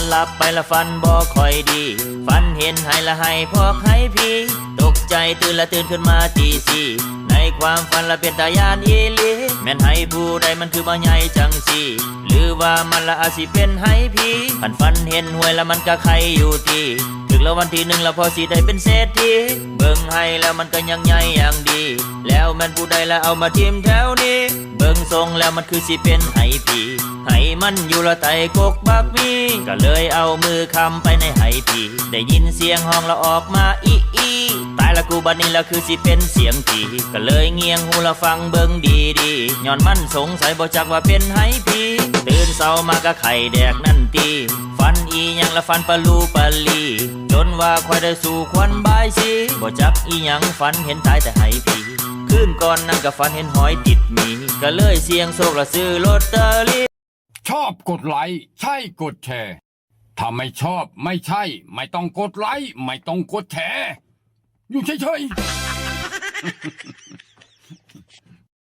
หลับไปละฝันบ่ค่อยดีฝันเห็นให้ละให้พอกให้พี่ตกใจตื่นละตื่นขึ้นมาตีสี่ในความฝันละเป็นตายานอีหลีแม่นให้ผู้ใดมันคือบ่ใหญ่จังสิหรือว่ามันละอาจสิเป็นให้พี่ฝันเห็นหวยละมันก็ใครอยู่ที่ถึงแล้ววันที่หนึ่งละพอสิได้เป็นเศรษฐีเบิ่งให้แล้วมันก็ยังใหญ่อย่างดีแล้วแม่นผู้ใดละเอามาทิมแถวนี้เบิ่งทรงแล้วมันคือสิเป็นให้พี่ให้มันอยู่ละไตกกบักมีก็เลยเอามือคำไปในให้พี่ได้ยินเสียงห้องละออกมาอีอีตายละกูบัดนี้ละคือสิเป็นเสียงพี่ก็เลยเงียงหูละฟังเบิ่งดีดีย้อนมันสงสัยบ่จักว่าเป็นให้พี่ตื่นเช้ามาก็ไข่แดกนั่นตีฝันอีหยังละฝันปะลูปะลีจนว่าค่อยได้สู่ควันบายสิบ่จักอีหยังฝันเห็นตายแต่ให้พี่คืนก่อนนั่นก็ฝันเห็นหอยติดหมีก็เลยเสี่ยงโชคละซื้อลอตเตอรี่ชอบกดไลค์ใช่กดแชร์ถ้าไม่ชอบไม่ใช่ไม่ต้องกดไลค์ไม่ต้องกดแชร์อยู่เฉยๆ